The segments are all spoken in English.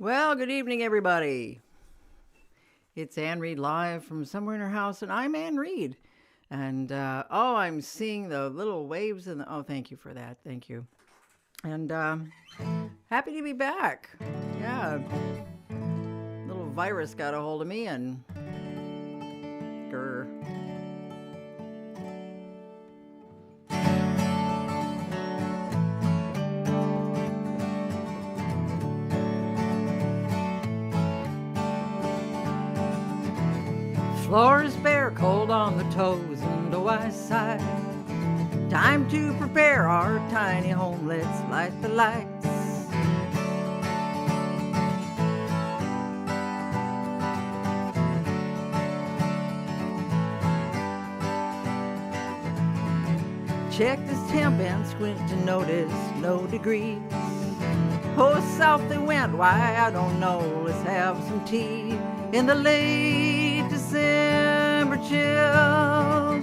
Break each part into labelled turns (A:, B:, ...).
A: Well, good evening, everybody. It's Ann Reed live from somewhere in her house, and I'm Ann Reed. And, I'm seeing the little waves in the, thank you for that. Thank you. And, happy to be back. Yeah. Little virus got a hold of me and, grr. Floor is bare, cold on the toes, and I sigh. Time to prepare our tiny home, let's light the lights. Check this temp and squint to notice no degrees. Oh, south they went, why I don't know, let's have some tea. In the late December chill,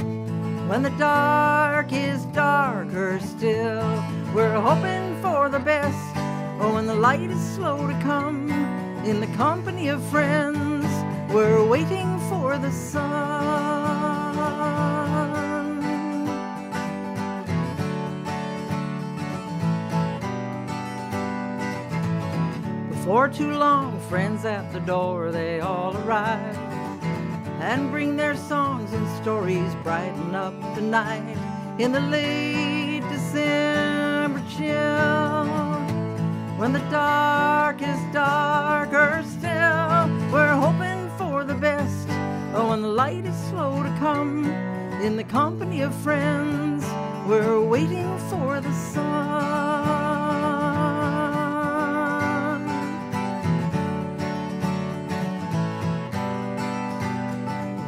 A: when the dark is darker still, we're hoping for the best. Oh, when the light is slow to come, in the company of friends, we're waiting for the sun. Before too long, friends at the door, they all arrive and bring their songs and stories, brighten up the night. In the late December chill, when the dark is darker still, we're hoping for the best. Oh, when the light is slow to come, in the company of friends, we're waiting for the sun.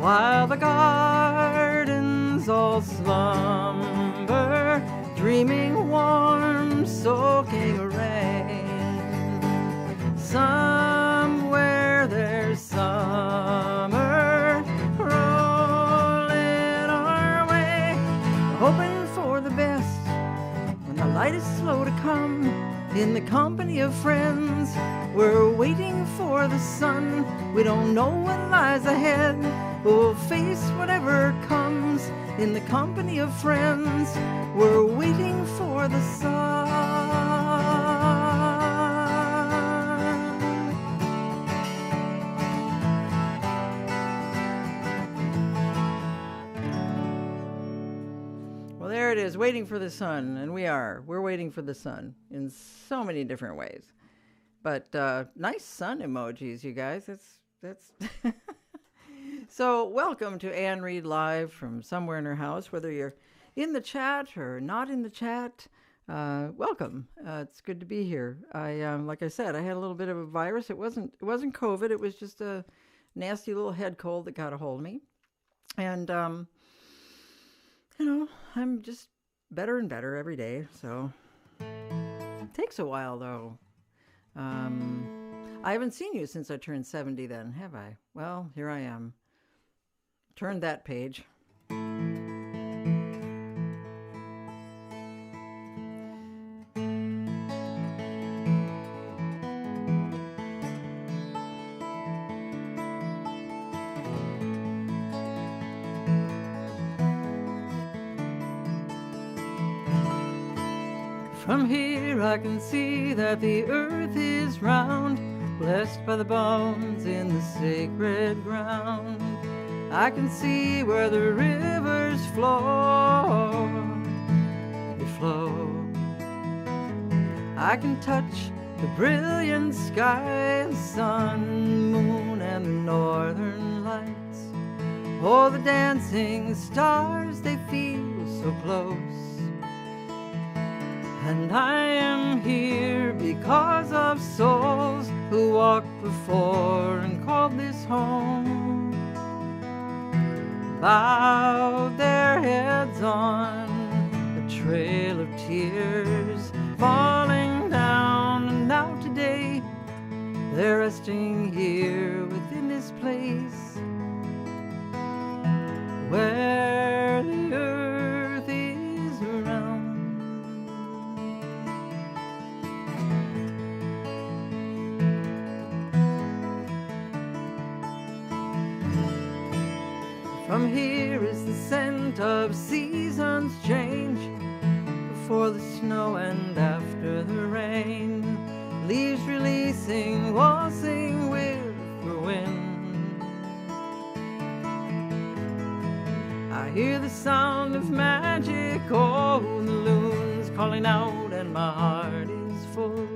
A: While the gardens all slumber, dreaming warm, soaking rain, somewhere there's summer rolling our way, hoping for the best. When the light is slow to come, in the company of friends, we're waiting for the sun. We don't know what lies ahead, we'll face whatever comes. In the company of friends, we're waiting for the sun. Well, there it is, waiting for the sun, and we're waiting for the sun in so many different ways. But nice sun emojis, you guys. That's So welcome to Ann Reed Live from somewhere in her house, whether you're in the chat or not in the chat. Welcome. It's good to be here. Like I said, I had a little bit of a virus. It wasn't COVID. It was just a nasty little head cold that got a hold of me. And, I'm just better and better every day. So it takes a while, though. I haven't seen you since I turned 70 then, have I? Well, here I am. Turn that page. From here I can see that the earth is round, blessed by the bones in the sacred ground. I can see where the rivers flow, they flow. I can touch the brilliant sky, the sun, moon, and the northern lights. Oh, the dancing stars, they feel so close. And I am here because of souls who walked before and called this home. Bowed their heads on a trail of tears falling down, and now today they're resting here within this place where the earth is round. scent of seasons change, before the snow and after the rain, leaves releasing, waltzing with the wind. I hear the sound of magic, oh, the loons calling out, and my heart is full.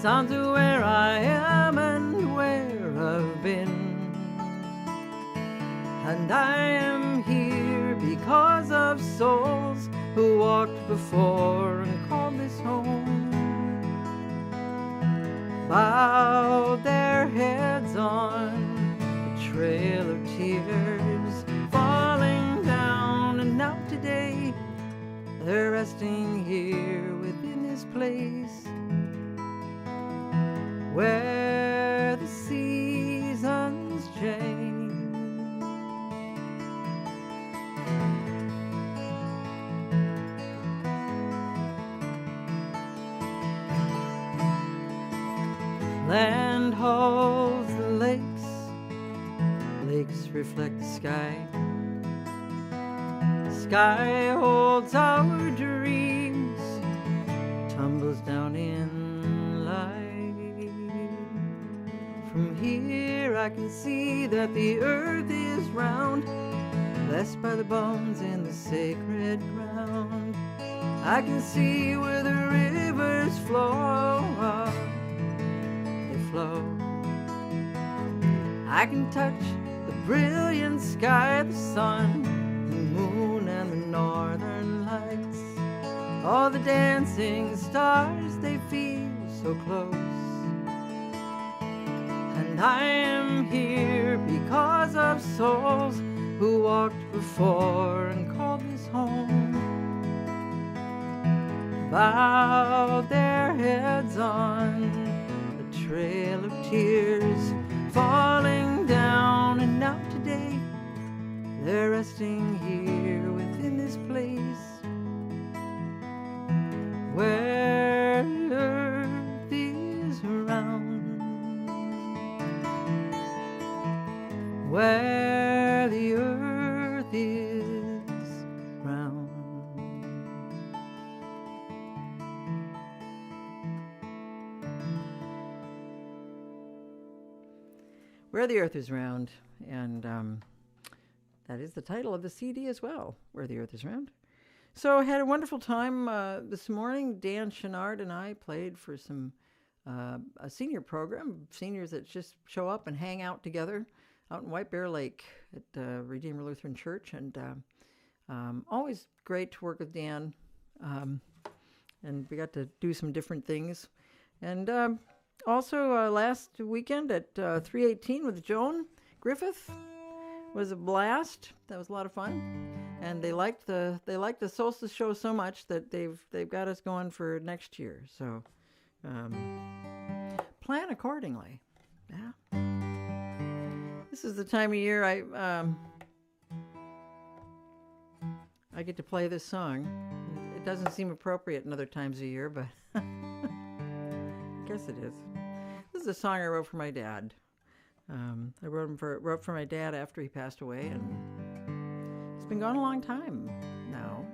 A: Sounds of where I am and where I've been. And I am here because of souls who walked before and called this home. Bowed their heads on a trail of tears falling down, and now today they're resting here within this place where the seasons change. Land holds the lakes, lakes reflect the sky. Sky holds our dreams, tumbles down in light. From here I can see that the earth is round, blessed by the bones in the sacred ground. I can see where the rivers flow, flow. I can touch the brilliant sky, the sun, the moon, and the northern lights. All the dancing stars, they feel so close. And I am here because of souls who walked before and called this home. Bowed their heads on trail of tears falling down, and now today they're resting here within this place where the earth is round, where the earth is round. Where the Earth is Round, and that is the title of the CD as well, Where the Earth is Round. So I had a wonderful time this morning. Dan Chenard and I played for some a senior program, seniors that just show up and hang out together out in White Bear Lake at Redeemer Lutheran Church, and always great to work with Dan, and we got to do some different things. And also, last weekend at 318 with Joan Griffith was a blast. That was a lot of fun, and they liked the Solstice show so much that they've got us going for next year. So plan accordingly. Yeah. This is the time of year I get to play this song. It doesn't seem appropriate in other times of year, but I guess it is. This is a song I wrote for my dad. I wrote for my dad after he passed away, and he's been gone a long time now,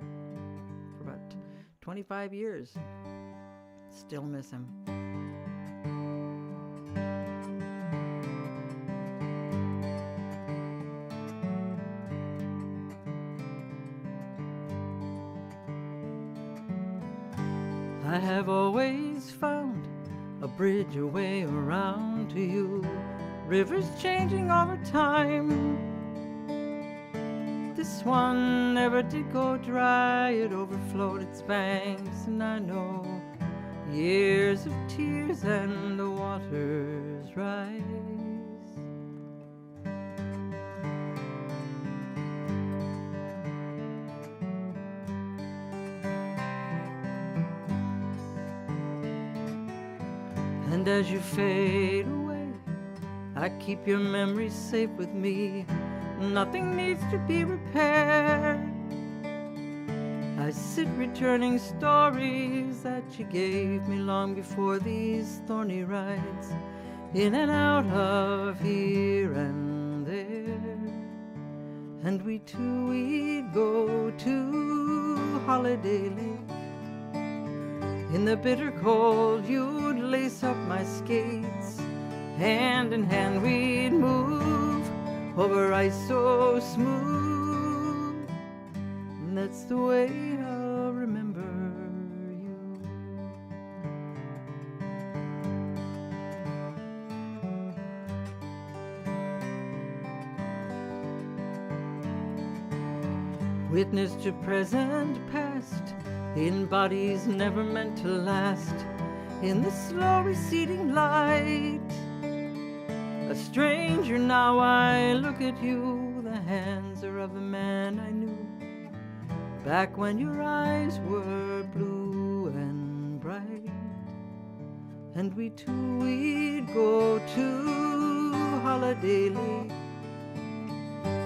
A: for about 25 years. Still miss him. I have always found a bridge, a way around to you. Rivers changing over time. This one never did go dry. It overflowed its banks, and I know years of tears and the waters rise. And as you fade away, I keep your memories safe with me. Nothing needs to be repaired. I sit returning stories that you gave me long before these thorny rides, in and out of here and there. and we'd go to Holiday Lake. In the bitter cold, you'd lace up my skates. Hand in hand, we'd move over ice so smooth. And that's the way I'll remember you. Witness to present past, in bodies never meant to last, in the slow receding light. A stranger now I look at you, the hands are of a man I knew, back when your eyes were blue and bright. And we'd go to Holiday Lake.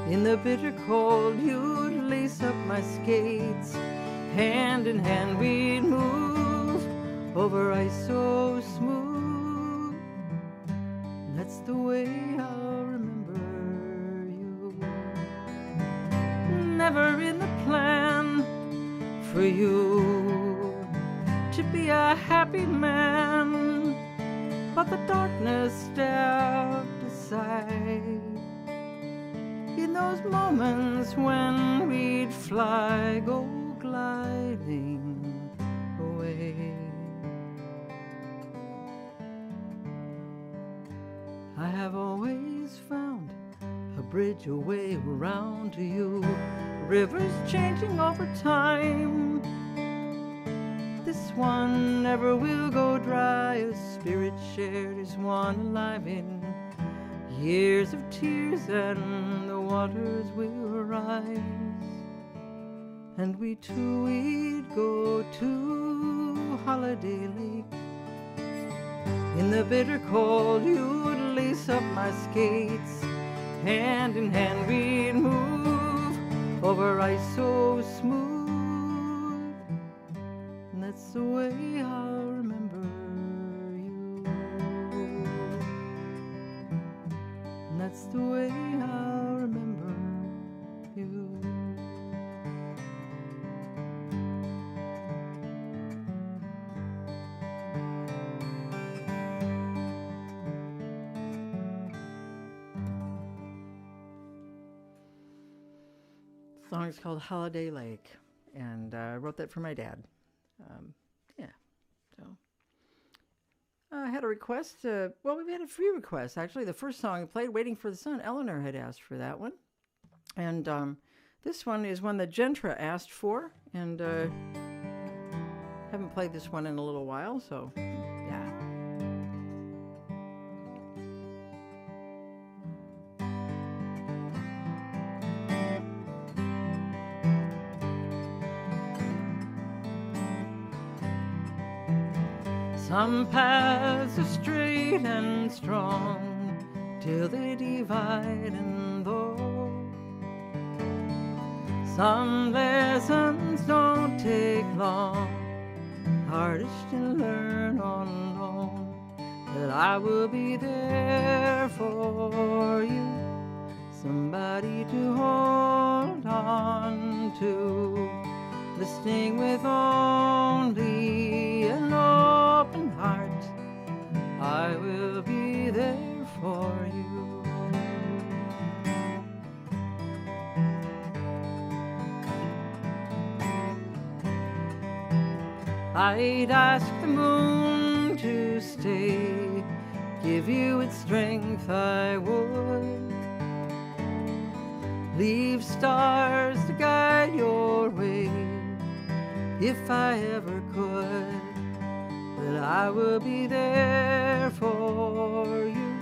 A: In the bitter cold, you'd lace up my skates. Hand in hand, we'd move over ice so smooth. That's the way I'll remember you. Never in the plan for you to be a happy man, but the darkness stepped aside. In those moments when we'd fly, go gliding away. I have always found a bridge, a way around to you. Rivers changing over time, this one never will go dry. A spirit shared is one alive in years of tears, and the waters will rise. And we'd go to Holiday Lake. In the bitter cold, you'd lace up my skates. Hand in hand, we'd move over ice so smooth. And that's the way I'll remember you. And that's the way I'll remember you. The song is called Holiday Lake, and I wrote that for my dad. I had a request. Well, we've had a few requests, actually. The first song I played, Waiting for the Sun, Eleanor had asked for that one. And this one is one that Gentra asked for, and haven't played this one in a little while, so yeah. Some paths are straight and strong till they divide and though some lessons don't take long, hardest to learn on alone. That I will be there for you, somebody to hold on to, listening with only an open heart. I will be there for you. I'd ask the moon to stay, give you its strength I would, leave stars to guide your way if I ever could. But I will be there for you,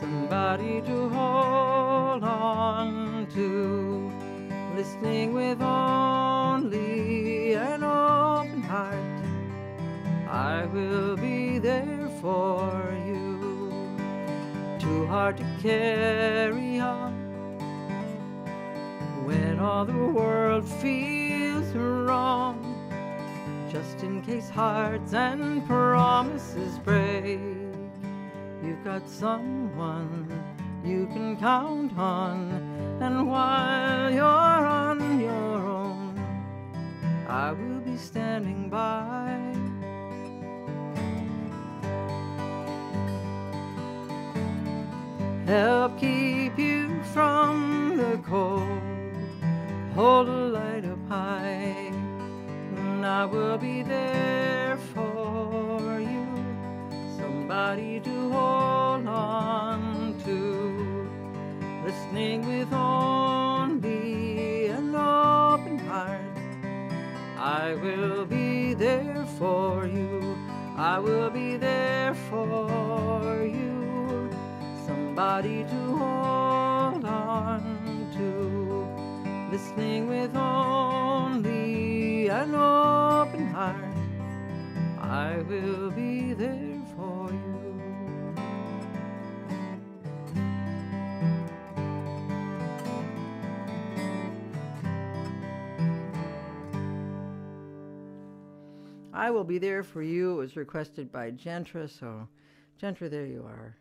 A: somebody to hold on to, listening with only an open heart. I will be there for you. Too hard to carry on when all the world feels wrong, just in case hearts and promises break. You've got someone you can count on, And while you're on your own, I will be standing by. Help keep you from the cold, hold a light up high, and I will be there for you, somebody to hold on to, listening with only an open heart. I will be there for you, I will be there for you, somebody to hold on to, listening with only an open heart. I will be there for you. I Will Be There For You. It was requested by Gentra, so Gentra, there you are.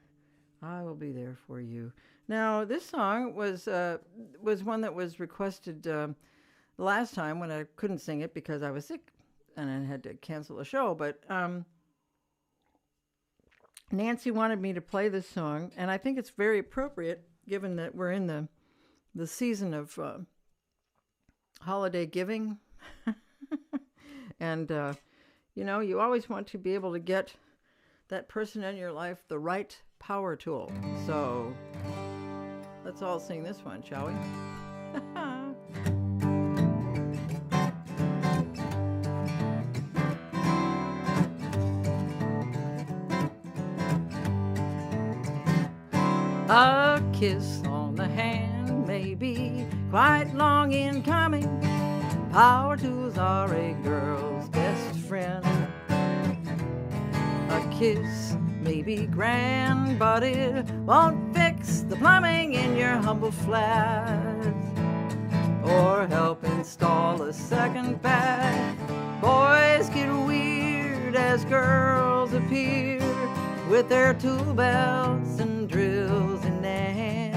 A: I will be there for you. Now, this song was one that was requested the last time when I couldn't sing it because I was sick and I had to cancel the show. But Nancy wanted me to play this song, and I think it's very appropriate given that we're in the season of holiday giving. And, you always want to be able to get that person in your life the right power tool. So let's all sing this one, shall we? A kiss on the hand may be quite long in coming. Power tools are a girl's best friend. A kiss may be grand, but it won't fix the plumbing in your humble flat, or help install a second bath. Boys get weird as girls appear with their tool belts and drills in their hands.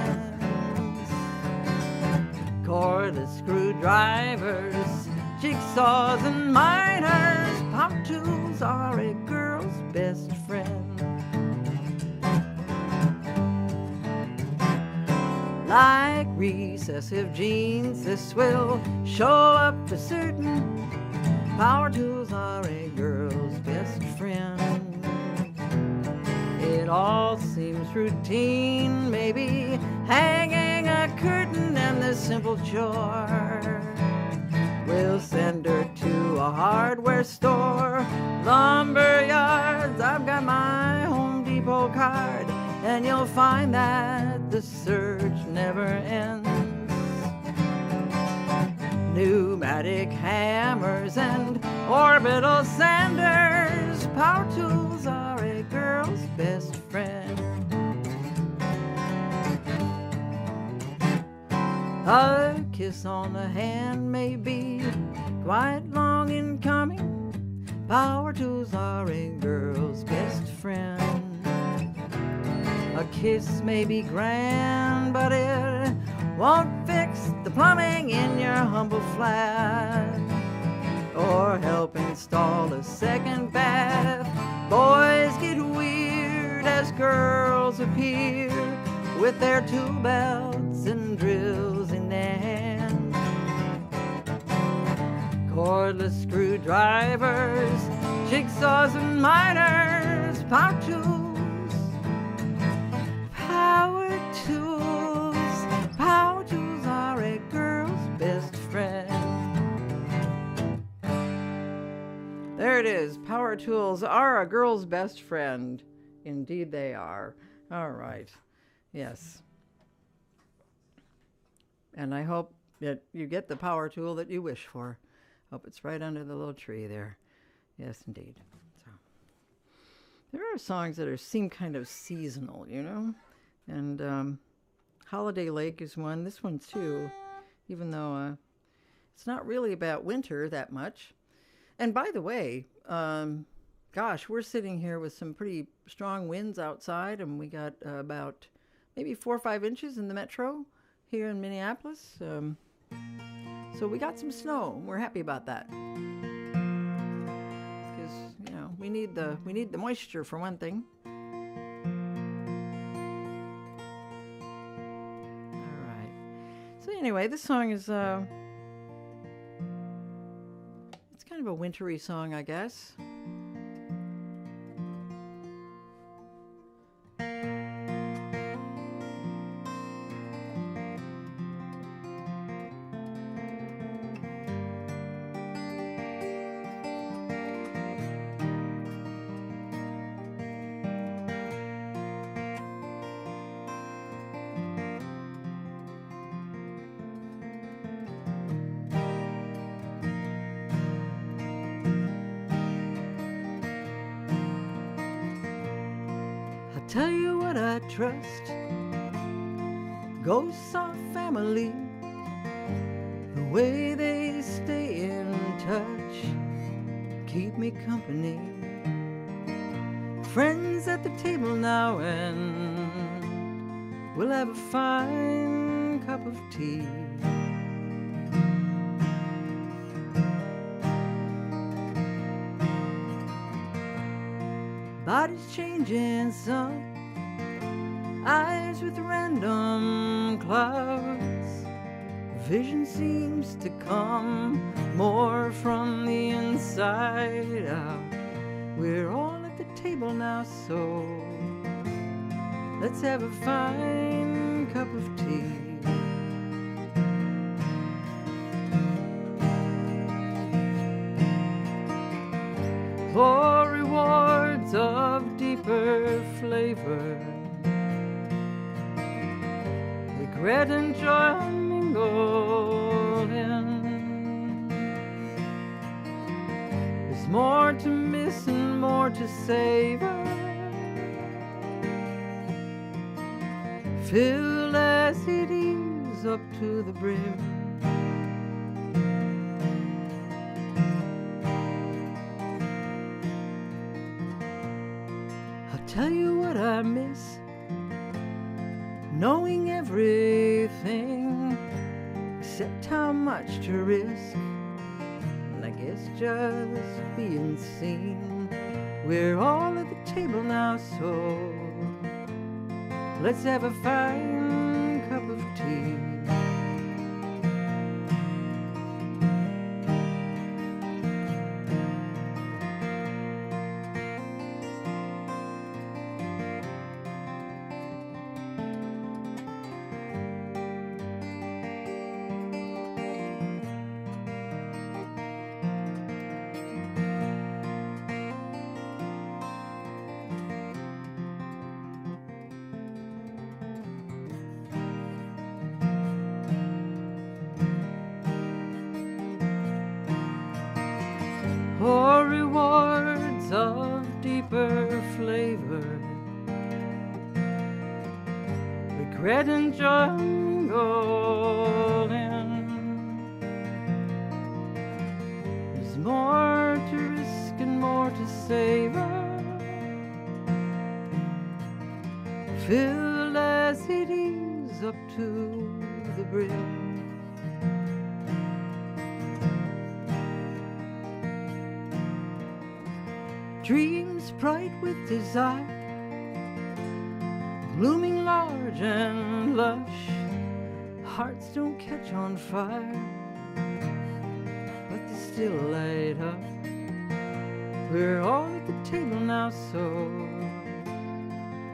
A: Cordless screwdrivers, jigsaws and miters, power tools are a girl's best friend. Like recessive genes, this will show up for certain. Power tools are a girl's best friend. It all seems routine, maybe hanging a curtain and this simple chore. We'll send her to a hardware store, lumber yards. I've got my Home Depot card, and you'll find that the search never ends. Pneumatic hammers and orbital sanders, power tools are a girl's best friend. A kiss on the hand may be quite long in coming. Power tools are a girl's best friend. A kiss may be grand, but it won't fix the plumbing in your humble flat, or help install a second bath. Boys get weird as girls appear with their tool belts and drills in their hands. Cordless screwdrivers, jigsaws and miters, power tools. Power tools are a girl's best friend. There it is. Power tools are a girl's best friend. Indeed they are. All right. Yes. And I hope that you get the power tool that you wish for. Hope it's right under the little tree there. Yes, indeed. So there are songs that seem kind of seasonal, And Holiday Lake is one. This one too, even though it's not really about winter that much. And by the way, gosh, we're sitting here with some pretty strong winds outside, and we got about maybe 4 or 5 inches in the metro. here in Minneapolis. So we got some snow. We're happy about that. Because, you know, we need the moisture for one thing. All right. So anyway, this song is it's kind of a wintry song, I guess. Tell you what I trust, ghosts are family, the way they stay in touch, keep me company, friends at the table now, and we'll have a fine cup of tea. Bodies changing some, eyes with random clouds. Vision seems to come more from the inside out. We're all at the table now, so let's have a fine cup of tea. For rewards of deeper flavor, regret and joy mingled in. There's more to miss and more to savor, filled as it is up to the brim. Tell you what I miss, knowing everything except how much to risk, and I guess just being seen. We're all at the table now, so let's have a fine cup of tea. For rewards of deeper flavor, regret and joy mingled in. There's more to risk and more to savor, filled as it is up to the brim. Dreams bright with desire, blooming large and lush. Hearts don't catch on fire, but they still light up. We're all at the table now, so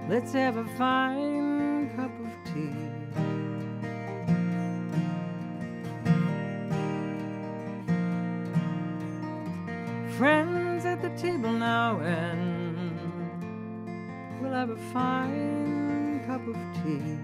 A: let's have a fine cup of tea. Friends at the table now, and we'll have a fine cup of tea.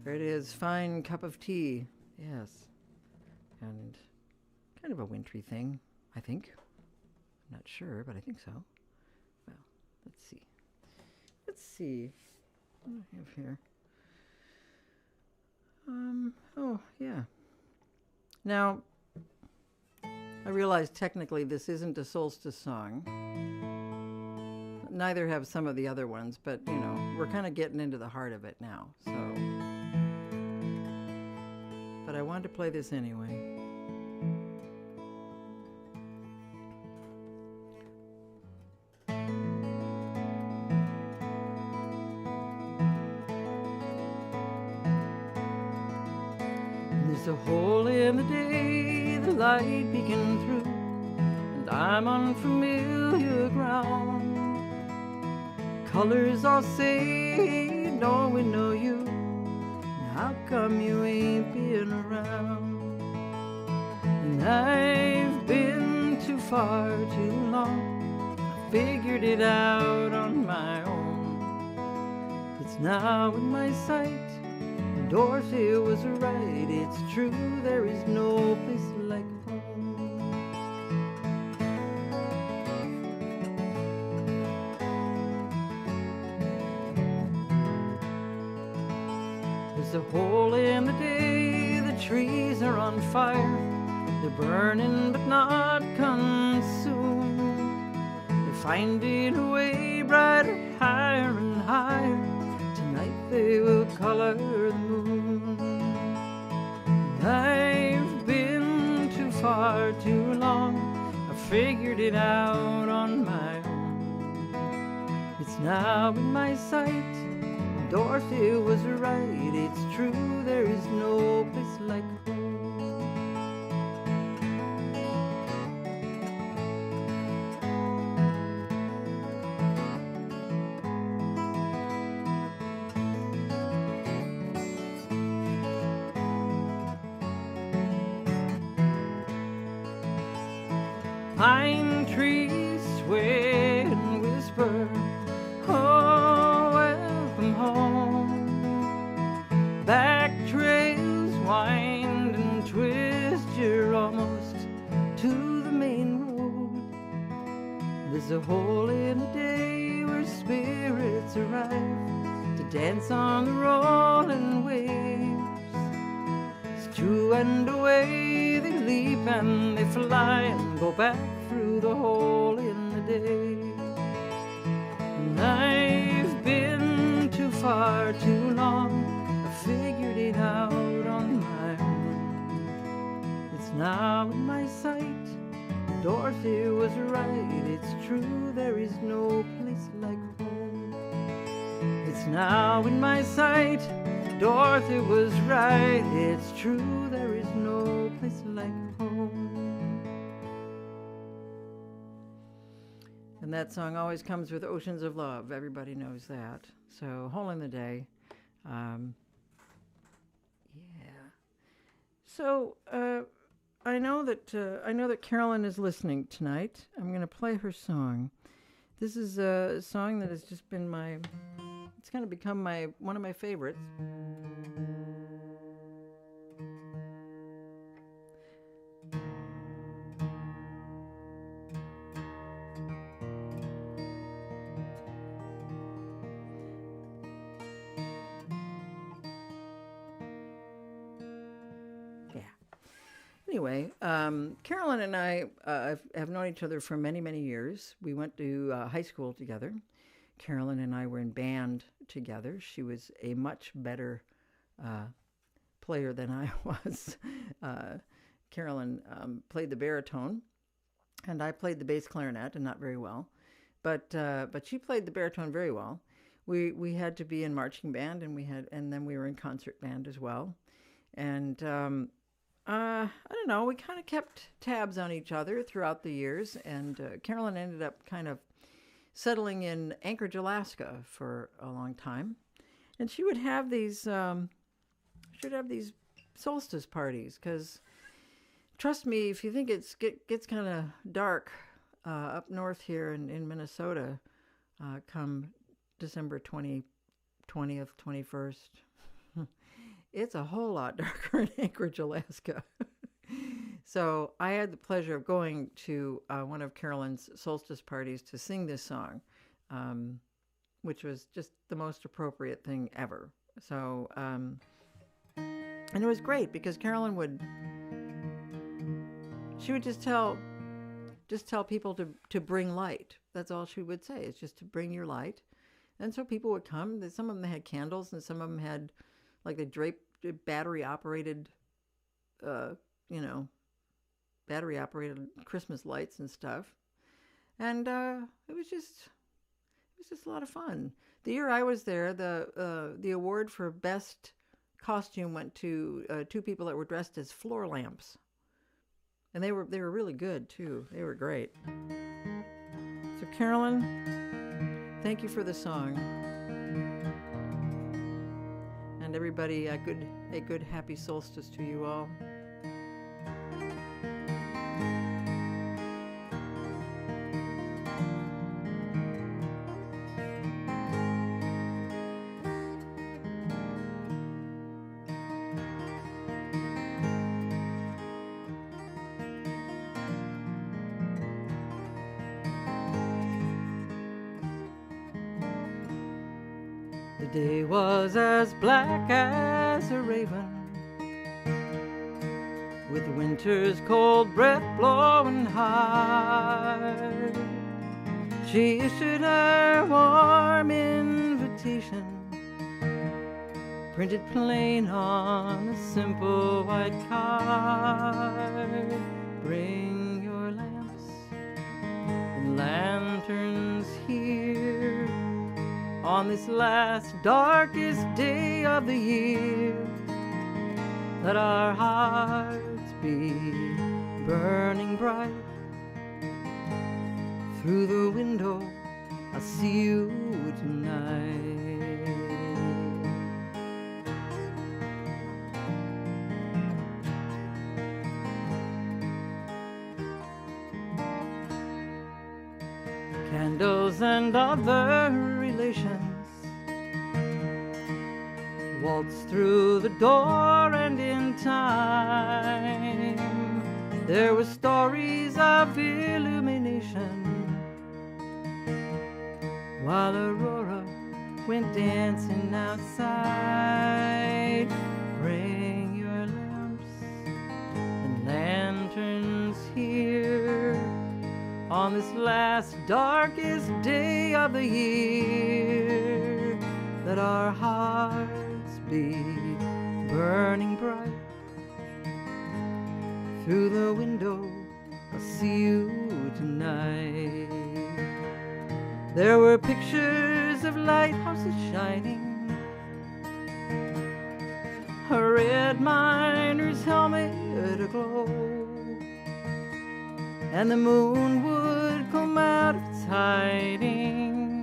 A: There it is, fine cup of tea, yes, and kind of a wintry thing. I think. I'm not sure, but I think so. Well, let's see. Let's see. What do I have here? Oh, yeah. Now, I realize technically this isn't a solstice song. Neither have some of the other ones, but, you know, we're kind of getting into the heart of it now, so. But I wanted to play this anyway. There's a hole in the day, the light peeking through, and I'm on familiar ground. Colors all say, no, we know you. How come you ain't been around? And I've been too far too long. I figured it out on my own. It's now in my sight. Dorothy was right, it's true, there is no place like home. There's a hole in the day, the trees are on fire. They're burning but not consumed. They're finding a way brighter, higher and higher. Tonight they will color the moon. I've been too far too long. I figured it out on my own. It's now in my sight. Dorothy was right. It's true, there is no place like home. Pine trees sway and whisper, oh, welcome home. Back trails wind and twist, you're almost to the main road. There's a hole in the day where spirits arrive to dance on the rolling waves. It's true, and away they leap and they fly and go back through the hole in the day. And I've been too far too long. I figured it out on my own. It's now in my sight. Dorothy was right. It's true, there is no place like home. It's now in my sight. Dorothy was right. It's true, there is no place like home. And that song always comes with Oceans of Love. Everybody knows that. So, Hole in the Day. Yeah. So, I know that Carolyn is listening tonight. I'm going to play her song. This is a song that has just been it's kind of become one of my favorites. Anyway, Carolyn and I have known each other for many, many years. We went to high school together. Carolyn and I were in band together. She was a much better player than I was. Carolyn played the baritone, and I played the bass clarinet, and not very well. But she played the baritone very well. We had to be in marching band, and then we were in concert band as well. And I don't know, we kind of kept tabs on each other throughout the years, and Carolyn ended up kind of settling in Anchorage, Alaska for a long time. And she would have these solstice parties, because trust me, if you think it gets kind of dark up north here in Minnesota come December 20th, 21st, it's a whole lot darker in Anchorage, Alaska. So I had the pleasure of going to one of Carolyn's solstice parties to sing this song, which was just the most appropriate thing ever. So, and it was great because Carolyn would just tell people to bring light. That's all she would say. It's just to bring your light. And so people would come. Some of them had candles, and some of them had, like, they draped battery operated Christmas lights and stuff. And it was just a lot of fun. The year I was there, the award for best costume went to two people that were dressed as floor lamps. And they were really good too. They were great. So Carolyn, thank you for the song. And everybody, a good happy solstice to you all. The day was as black as a raven, with winter's cold breath blowing high. She issued her warm invitation, printed plain on a simple white card. Bring your lamps and lanterns here on this last darkest day of the year. Let our hearts be burning bright. Through the window, I'll see you tonight. Candles and other relations waltz through the door, and in time there were stories of illumination, while Aurora went dancing outside. Bring your lamps and lanterns here on this last darkest day of the year. Let our hearts be burning bright. Through the window, I'll see you tonight. There were pictures of lighthouses shining, a red miner's helmet aglow, and the moon would come out of its hiding,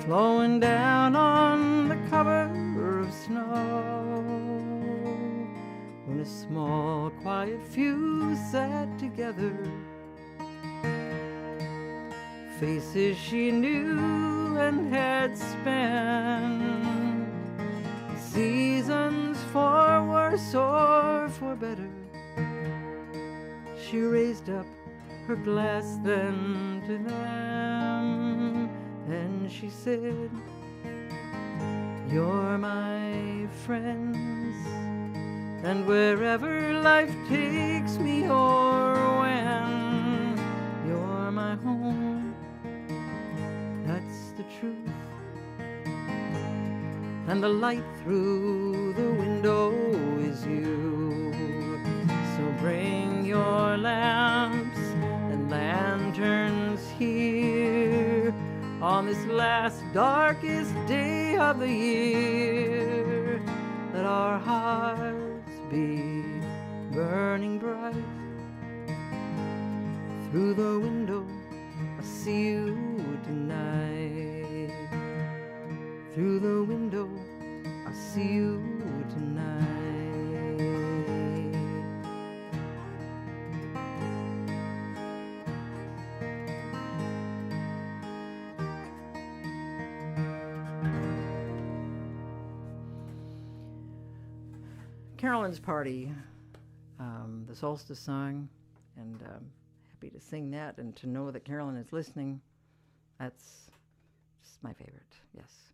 A: flowing down on the cover of snow. When a small, quiet few sat together, faces she knew and had spent, seasons for worse or for better. She raised up her glass then to them, and she said, "You're my friends, and wherever life takes me or when, you're my home. That's the truth. And the light through the window is you. So bring your lamps and lanterns here on this last darkest day of the year. Let our hearts be burning bright. Through the window, I see you tonight. Through the window, I see you tonight." Carolyn's party the solstice song, and happy to sing that and to know that Carolyn is listening. That's just my favorite, yes.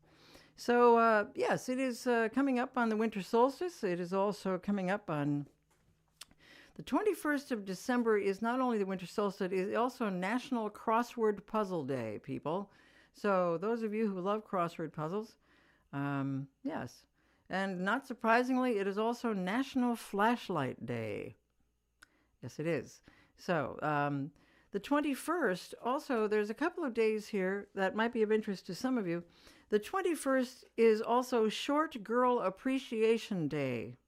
A: So, yes, it is coming up on the winter solstice. It is also coming up on the 21st of December is not only the winter solstice, it is also National Crossword Puzzle Day, people. So those of you who love crossword puzzles, yes. And not surprisingly, it is also National Flashlight Day. Yes, it is. So the 21st, also, there's a couple of days here that might be of interest to some of you. The 21st is also Short Girl Appreciation Day.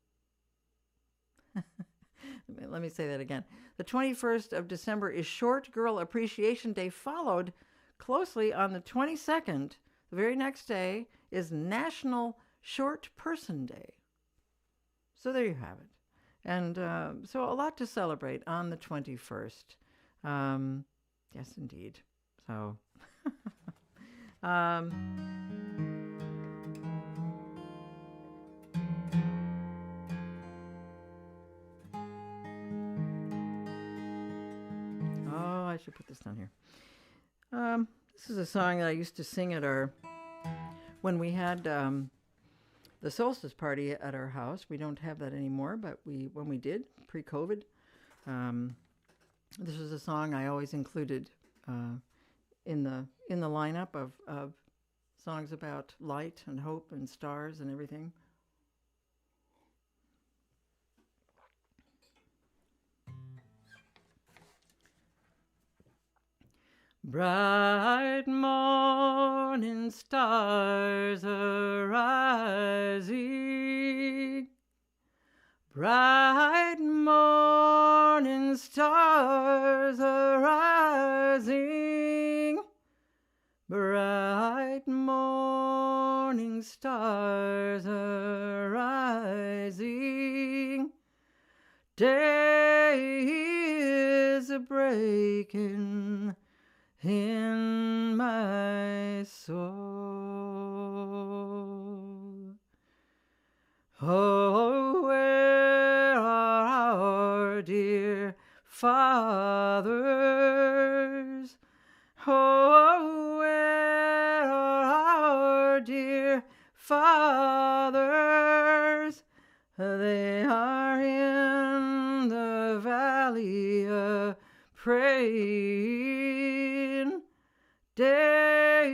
A: Let me say that again. The 21st of December is Short Girl Appreciation Day, followed closely on the 22nd, the very next day, is National Short Person Day. So there you have it. And so a lot to celebrate on the 21st. Yes, indeed. So... Oh, I should put this down here. This is a song that I used to sing at when we had the solstice party at our house. We don't have that anymore, but when we did, pre-COVID, this was a song I always included in the lineup of songs about light and hope and stars and everything. Bright morning stars arising, bright morning stars arising, bright morning stars arising, day is a-breaking in my soul. Oh, where are our dear fathers? Oh, where are our dear fathers? They are in the valley of praying. Day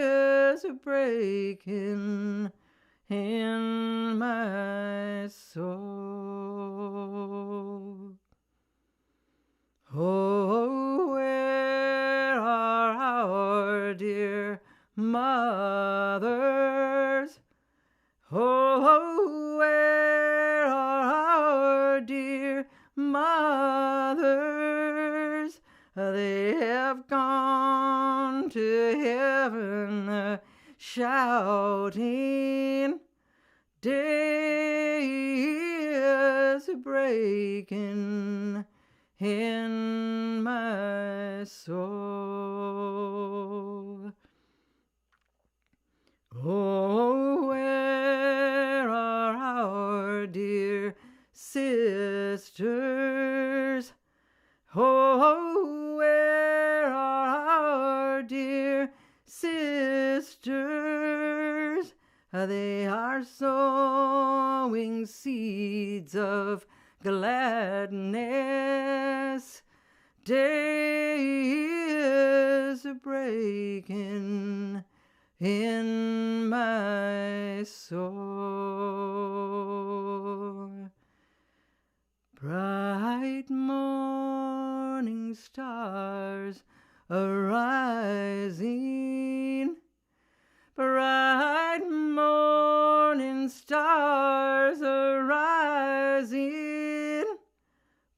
A: is a-breaking in my soul. Oh, where are our dear mothers? Oh, where are our dear mothers? They have gone to heaven shouting. Day is a-breaking in my soul. Oh, where are our dear sisters? Oh, where are our dear sisters? They are sowing seeds of gladness. Day is a-breaking in my soul. Bright morning stars arising, bright morning stars arising,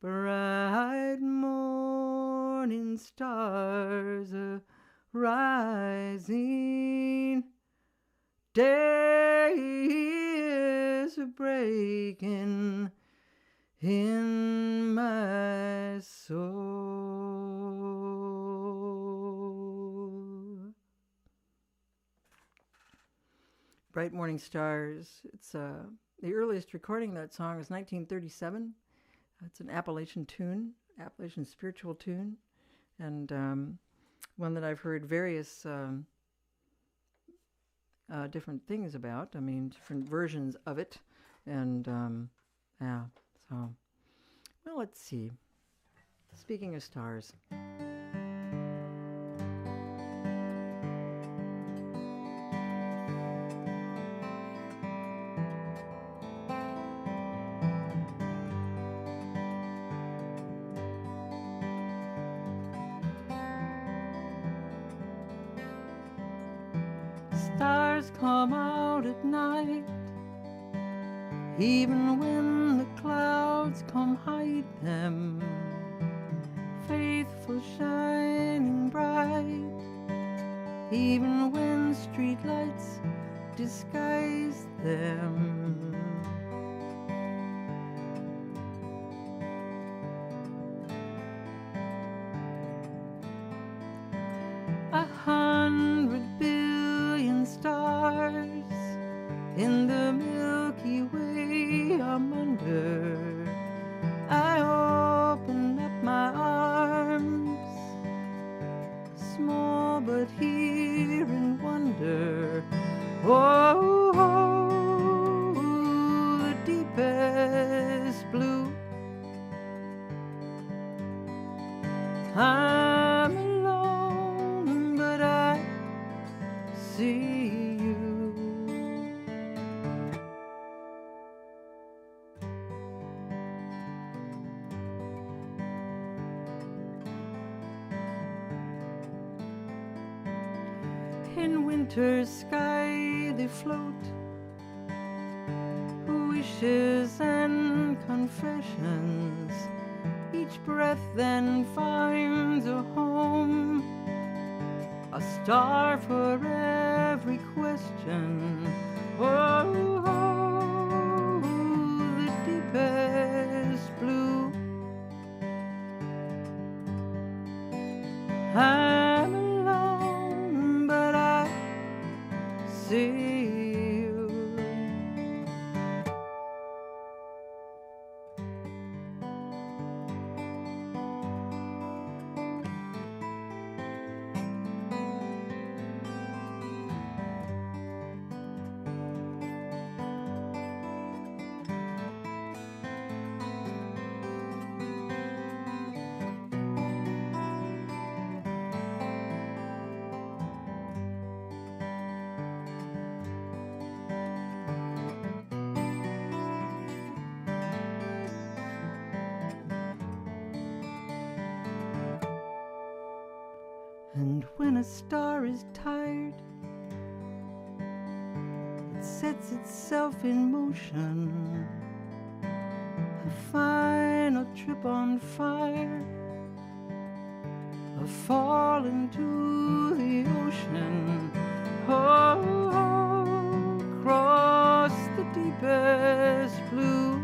A: bright morning stars arising. Day is a-breaking in my soul. Bright Morning Stars. It's the earliest recording of that song was 1937, It's an Appalachian tune, Appalachian spiritual tune, and one that I've heard various different things about. I mean, different versions of it, and yeah. So, well, let's see. Speaking of stars. Stars come out at night, even when the clouds come hide them, faithful shining bright, even when streetlights disguise them. A 100 billion stars in the Milky Way I'm under. I open up my arms, small but here in wonder. Oh, oh, the deepest blue. I'm alone, but I see you. In winter's sky they float, wishes and confessions. Each breath then finds a home, a star for every question. Oh, oh, the deepest blue. I'm alone, but I see you. And when a star is tired, it sets itself in motion, a final trip on fire, a fall into the ocean. Oh, oh, across the deepest blue.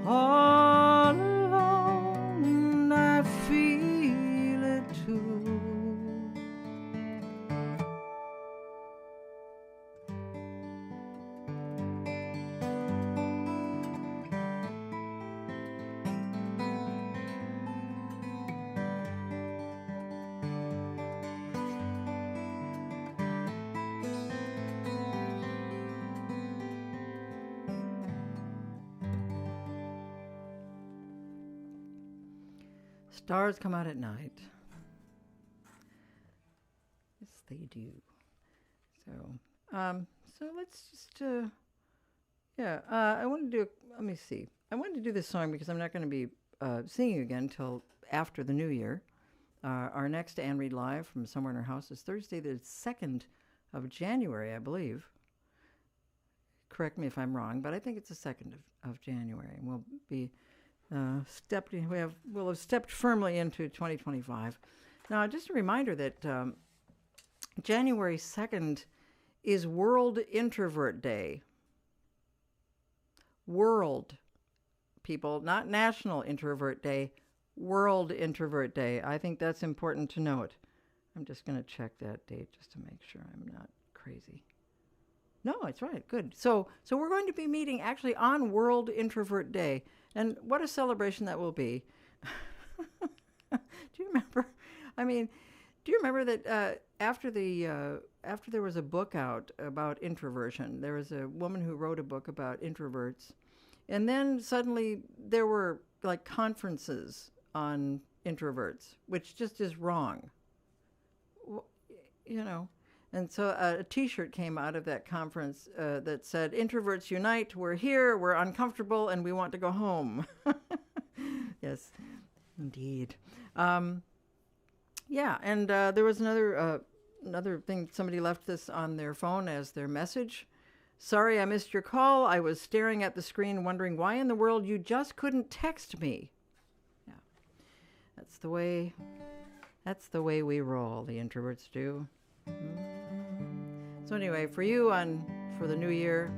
A: All alone, I feel it too. Stars come out at night. Yes, they do. So let's just, I wanted to do, let me see. I wanted to do this song because I'm not going to be singing again until after the new year. Our next Anne Reid Live from Somewhere in Her House is Thursday, the 2nd of January, I believe. Correct me if I'm wrong, but I think it's the 2nd of January. And we'll be we'll have stepped firmly into 2025. Now, just a reminder that January 2nd is World Introvert Day. World, people, not National Introvert Day, World Introvert Day. I think that's important to note. I'm just going to check that date just to make sure I'm not crazy. No, it's right. Good. So we're going to be meeting actually on World Introvert Day, and what a celebration that will be. Do you remember? I mean, do you remember that after there was a book out about introversion, there was a woman who wrote a book about introverts, and then suddenly there were like conferences on introverts, which just is wrong. You know. And so a T-shirt came out of that conference that said, "Introverts unite, we're here, we're uncomfortable, and we want to go home." Yes, indeed. Yeah, and there was another thing. Somebody left this on their phone as their message. "Sorry I missed your call. I was staring at the screen wondering why in the world you just couldn't text me." Yeah, that's the way we roll, the introverts do. So anyway, for you for the new year,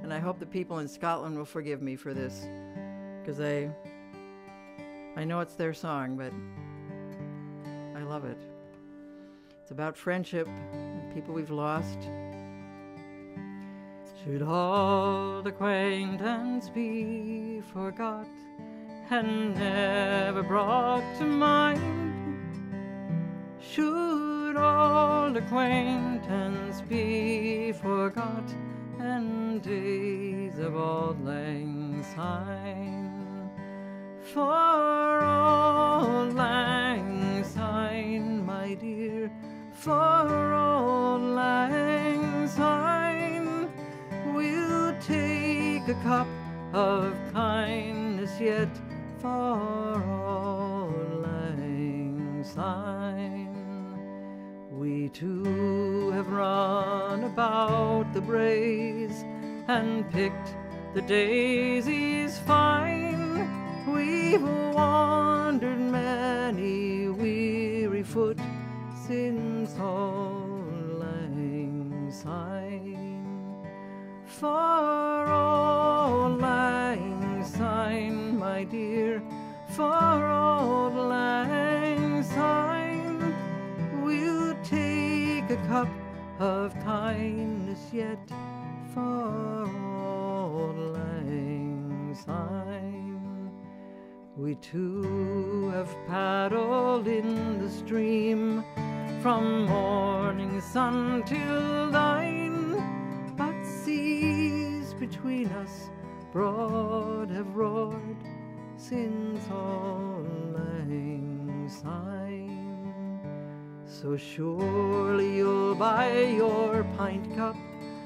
A: and I hope the people in Scotland will forgive me for this, because I know it's their song, but I love it. It's about friendship and people we've lost. Should old acquaintance be forgot and never brought to mind? Should old acquaintance be forgot and days of auld lang syne? For auld lang syne, my dear, for auld lang syne, we'll take a cup of kindness yet for auld lang syne. We two have run about the braes and picked the daisies fine. We've wandered many weary foot since auld lang syne. For auld lang syne, my dear, for auld lang syne, we'll take a cup of kindness yet for auld lang syne. We two have paddled in the stream from morning sun till thine, but seas between us broad have roared since auld lang syne. So surely you'll buy your pint cup,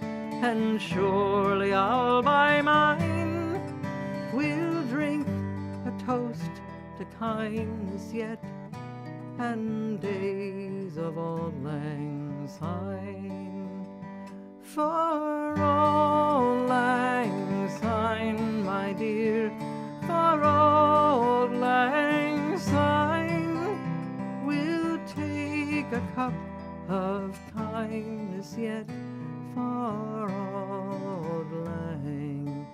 A: and surely I'll buy mine. We'll drink a toast to kindness yet, and days of auld lang syne. For auld lang syne, my dear, for auld lang syne, we'll take a cup of kindness yet for auld lang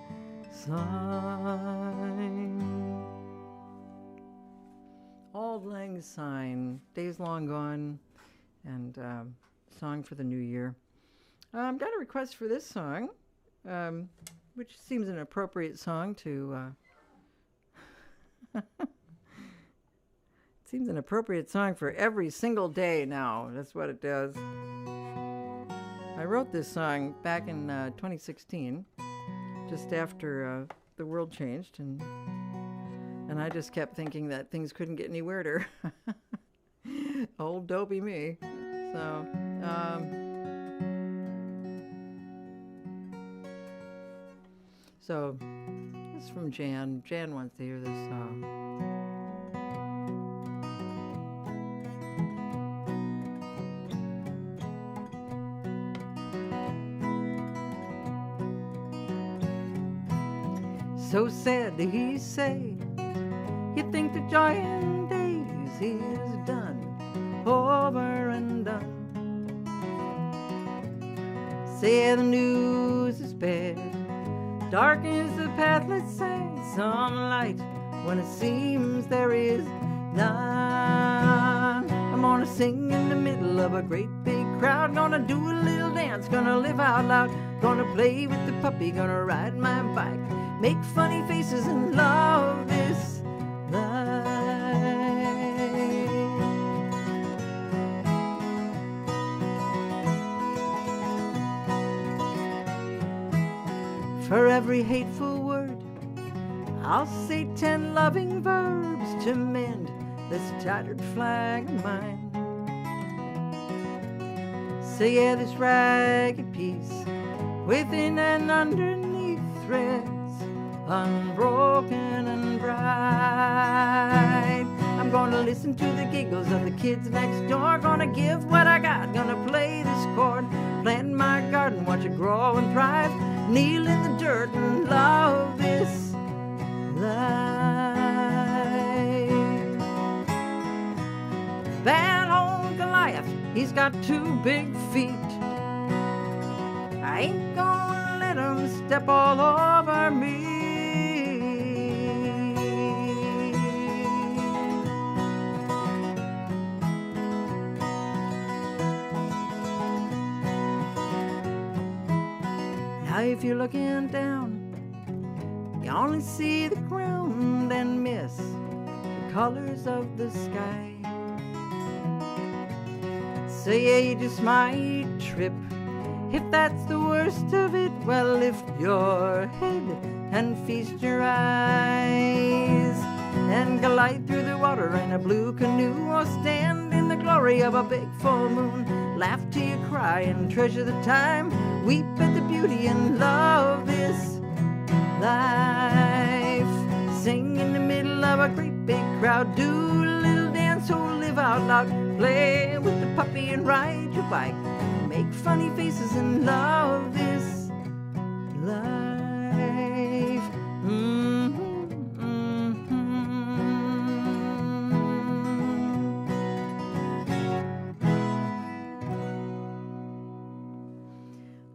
A: syne. Auld lang syne, days long gone, and song for the new year. I've got a request for this song, which seems an appropriate song to seems an appropriate song for every single day now. That's what it does. I wrote this song back in 2016, just after the world changed, and I just kept thinking that things couldn't get any weirder. Old dopey me. So this is from Jan. Jan wants to hear this song. So sad did he say, you think the joy in days is done, over and done. Say the news is bad, dark is the path, let's say some light when it seems there is none. I'm gonna sing in the middle of a great big crowd, gonna do a little dance, gonna live out loud. Gonna play with the puppy, gonna ride my bike, make funny faces and love this life. For every hateful word, I'll say 10 loving verbs to mend this tattered flag of mine. Say yeah, this ragged piece within and underneath threads, unbroken and bright. I'm gonna listen to the giggles of the kids next door, gonna give what I got, gonna play this chord, plant my garden, watch it grow and thrive, kneel in the dirt and love this life. That old Goliath, he's got 2 big feet. I ain't gonna let him step all over me. Now if you're looking down, you only see the ground and miss the colors of the sky. So yeah, you just might trip. If that's the worst of it, well, lift your head and feast your eyes and glide through the water in a blue canoe, or stand in the glory of a big full moon. Laugh till you cry and treasure the time, weep at the beauty and love this life. Sing in the middle of a great big crowd, do a little dance, oh live out loud, play with the puppy and ride your bike, make funny faces and love this life.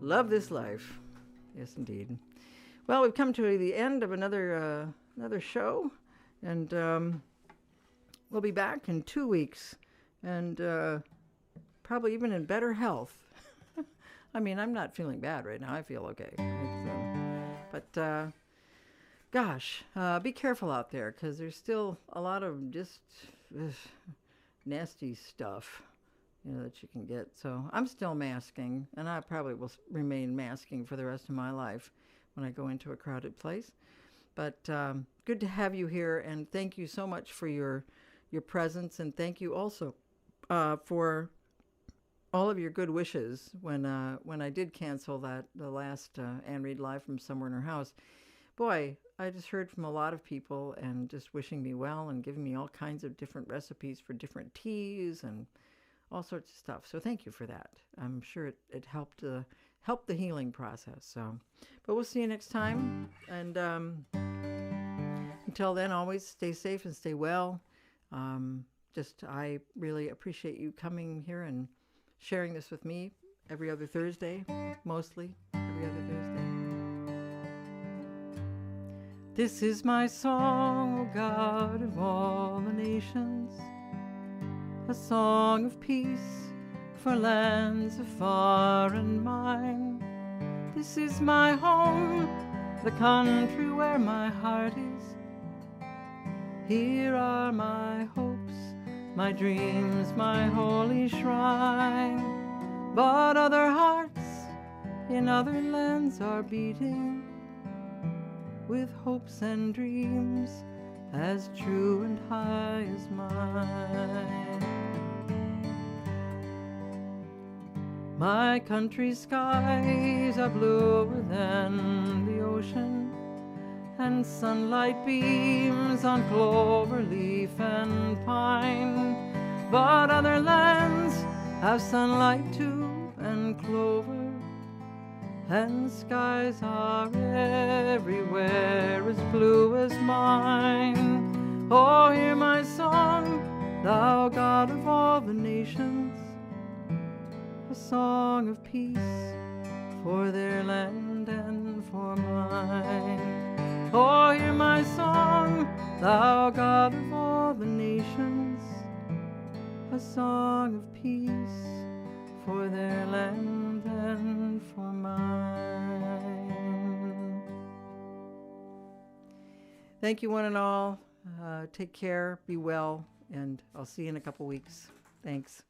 A: Love this life. Yes, indeed. Well, we've come to the end of another show, and we'll be back in 2 weeks, and probably even in better health. I mean, I'm not feeling bad right now. I feel okay. Gosh, be careful out there, because there's still a lot of just nasty stuff, that you can get. So I'm still masking, and I probably will remain masking for the rest of my life when I go into a crowded place. But good to have you here, and thank you so much for your presence, and thank you also for all of your good wishes when I did cancel the last Anne Reed Live from Somewhere in Her House. Boy, I just heard from a lot of people and just wishing me well and giving me all kinds of different recipes for different teas and all sorts of stuff. So thank you for that. I'm sure it helped the healing process. So, but we'll see you next time. And until then, always stay safe and stay well. I really appreciate you coming here and sharing this with me every other Thursday, mostly every other Thursday. This is my song, O God of all the nations, a song of peace for lands afar and mine. This is my home, the country where my heart is. Here are my hopes, my dreams, my holy shrine. But other hearts in other lands are beating with hopes and dreams as true and high as mine. My country's skies are bluer than the ocean, and sunlight beams on clover leaf and pine. But other lands have sunlight too, and clover, and skies are everywhere as blue as mine. Oh, hear my song, thou God of all the nations, a song of peace for their land and for mine. Oh, hear my song, thou God of all the nations, a song of peace for their land and for mine. Thank you, one and all. Take care, be well, and I'll see you in a couple weeks. Thanks.